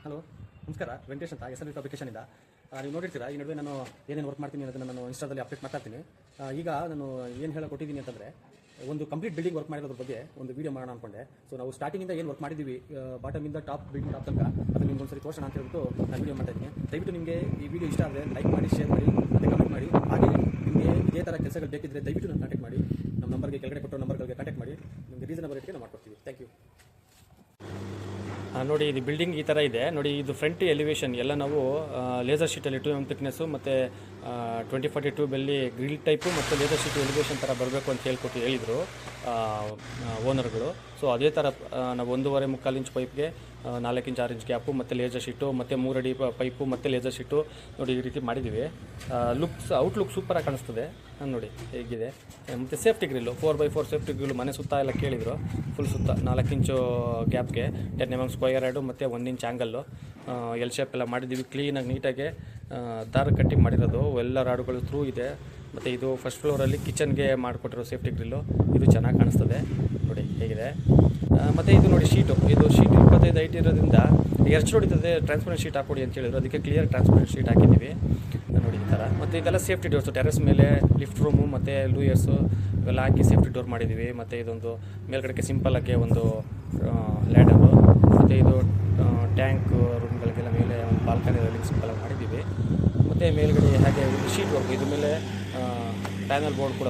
Hello, ನಮಸ್ಕಾರ. ವೆಂಕಟೇಶ್ ಅಂತ S L ಅಪ್ಲಿಕೇಶನಿಂದ. ನೀವು ನೋಡಿರ್ತೀರಾ, ಈ ನಡುವೆ ನಾನು ಏನೇನು ವರ್ಕ್ ಮಾಡ್ತೀನಿ ಅನ್ನೋದನ್ನು ನಾನು ಇನ್ಸ್ಟಾದಲ್ಲಿ ಅಪ್ಡೇಟ್ ಮಾಡ್ತಾ ಇರ್ತೀನಿ. ಈಗ ನಾನು ಏನು ಹೇಳಕೊಟ್ಟಿದ್ದೀನಿ ಅಂತಂದರೆ, ಒಂದು ಕಂಪ್ಲೀಟ್ ಬಿಲ್ಡಿಂಗ್ ವರ್ಕ್ ಮಾಡಿರೋದ್ರ ಬಗ್ಗೆ ಒಂದು ವೀಡಿಯೋ ಮಾಡೋಣ ಅಂದ್ಕೊಂಡೆ. ಸೊ ನಾವು ಸ್ಟಾರ್ಟಿಂಗಿಂದ ಏನು ವರ್ಕ್ ಮಾಡಿದ್ದೀವಿ, ಬಾಟಮಿಂದ ಟಾಪ್ ಬಿಲ್ಡಿಂಗ್ ಟಾಪ್ ತನಕ ಅದನ್ನು ನಿಮ್ಗೆ ಒಂದು ಸರಿ ತೋರಿಸೋಣ ಅಂತ ಹೇಳ್ಬಿಟ್ಟು ನಾನು ವೀಡಿಯೋ ಮಾಡ್ತಾ ಇದ್ದೀನಿ. ದಯವಿಟ್ಟು ನಿಮಗೆ ಈ ವಿಡಿಯೋ ಇಷ್ಟ ಆದರೆ ಲೈಕ್ ಮಾಡಿ, ಶೇರ್ ಮಾಡಿ ಮತ್ತು ಕಮೆಂಟ್ ಮಾಡಿ. ಹಾಗೆ ನಿಮಗೆ ಇದೇ ಥರ ಕೆಲಸಗಳು ಬೇಕಿದ್ದರೆ ದಯವಿಟ್ಟು ನಾನು ಕಾಂಟ್ಯಾಕ್ಟ್ ಮಾಡಿ. ನಮ್ಮ ನಂಬರ್ಗೆ ಕೆಳಗಡೆ ಕೊಟ್ಟೋ ನಂಬರ್ಗಳಿಗೆ ಕಾಂಟ್ಯಾಕ್ಟ್ ಮಾಡಿ. ನಿಮಗೆ ರೀಸನಬಲ್ ರೇಟ್ಗೆ ನಾವು ಮಾಡ್ಕೊಡ್ತೀವಿ. Thank you. ನೋಡಿ, ಇದು ಬಿಲ್ಡಿಂಗ್ ಈ ಥರ ಇದೆ. ನೋಡಿ, ಇದು ಫ್ರಂಟ್ ಎಲಿವೇಶನ್ ಎಲ್ಲ ನಾವು ಲೇಸರ್ ಶೀಟಲ್ಲಿ 2 mm ಥಿಕ್ನೆಸ್ಸು ಮತ್ತು 2042 ಬೆಲ್ಲಿ ಗ್ರಿಲ್ ಟೈಪು ಮತ್ತು ಲೇಸರ್ ಶೀಟ್ ಎಲಿವೇಶನ್ ಥರ ಬರಬೇಕು ಅಂತ ಹೇಳಿದರು ಓನರ್ಗಳು. ಸೊ ಅದೇ ಥರ ನಾವು 1.25 ಇಂಚ್ ಪೈಪ್ಗೆ 4 ಇಂಚ್ 6 ಇಂಚ್ ಗ್ಯಾಪು ಮತ್ತು ಲೇಸರ್ ಶೀಟು ಮತ್ತು 3 ಅಡಿ ಪೈಪು ಮತ್ತು ಲೇಸರ್ ಶೀಟು ನೋಡಿ ಈ ರೀತಿ ಮಾಡಿದ್ದೀವಿ. ಔಟ್ಲುಕ್ ಸೂಪರಾಗಿ ಕಾಣಿಸ್ತದೆ ನೋಡಿ ಹೇಗಿದೆ. ಮತ್ತು safety grill 4x4 safety grill ಮನೆ ಸುತ್ತ ಎಲ್ಲ ಕೇಳಿದರು. ಫುಲ್ ಸುತ್ತ 4 ಇಂಚು ಗ್ಯಾಪ್ಗೆ 10 mm ಸ್ಕ್ವಯರ್ ಎರಡು ಮತ್ತು 1 ಇಂಚ್ ಆ್ಯಂಗಲ್ಲು ಎಲ್ ಶೇಪ್ ಎಲ್ಲ ಮಾಡಿದ್ದೀವಿ. ಕ್ಲೀನಾಗಿ ನೀಟಾಗಿ ದಾರ ಕಟ್ಟಿಂಗ್ ಮಾಡಿರೋದು ಎಲ್ಲ ರಾಡುಗಳು ಥ್ರೂ ಇದೆ. ಮತ್ತು ಇದು ಫಸ್ಟ್ ಫ್ಲೋರಲ್ಲಿ ಕಿಚನ್ಗೆ ಮಾಡಿಕೊಟ್ಟಿರೋ ಸೇಫ್ಟಿ ಗ್ರಿಲ್ಲು. ಇದು ಚೆನ್ನಾಗಿ ಕಾಣಿಸ್ತದೆ ನೋಡಿ ಹೇಗಿದೆ. ಮತ್ತು ಇದು ನೋಡಿ ಇದು ಶೀಟ್ 25 ಹೈಟ್ ಇರೋದ್ರಿಂದ ಎರ್ಚ್ ಹೊಡಿತದೆ. ಟ್ರಾನ್ಸ್ಪರೆಂಟ್ ಶೀಟ್ ಹಾಕೊಡಿ ಅಂತ ಹೇಳಿದ್ರು, ಅದಕ್ಕೆ ಕ್ಲಿಯರ್ ಟ್ರಾನ್ಸ್ಪರೆಂಟ್ ಶೀಟ್ ಹಾಕಿದ್ದೀವಿ ನೋಡಿ ಈ ಥರ. ಮತ್ತು ಇದೆಲ್ಲ ಸೇಫ್ಟಿ ಡೋರ್ಸು, ಟೆರೆಸ್ ಮೇಲೆ ಲಿಫ್ಟ್ ರೂಮು ಮತ್ತು ಲೂಯರ್ಸು ಇವೆಲ್ಲ ಹಾಕಿ ಸೇಫ್ಟಿ ಡೋರ್ ಮಾಡಿದ್ದೀವಿ. ಮತ್ತು ಇದೊಂದು ಮೇಲ್ಗಡೆಗೆ ಸಿಂಪಲ್ಲಾಗಿ ಒಂದು ಲ್ಯಾಡರು ಮತ್ತು ಇದು ಟ್ಯಾಂಕ್ ರೂಮ್ಗಳಿಗೆಲ್ಲ ಮೇಲೆ ಒಂದು ಬಾಲ್ಕನಿ ರೇಲಿಂಗ್ ಸಿಂಪಲ್ಲಾಗಿ ಮಾಡಿದ್ದೀವಿ. ಮತ್ತು ಮೇಲ್ಗಡೆ ಹಾಗೆ ಶೀಟ್ ವರ್ಕ್, ಇದ್ರ ಮೇಲೆ ಪ್ಯಾನಲ್ ಬೋರ್ಡ್ ಕೂಡ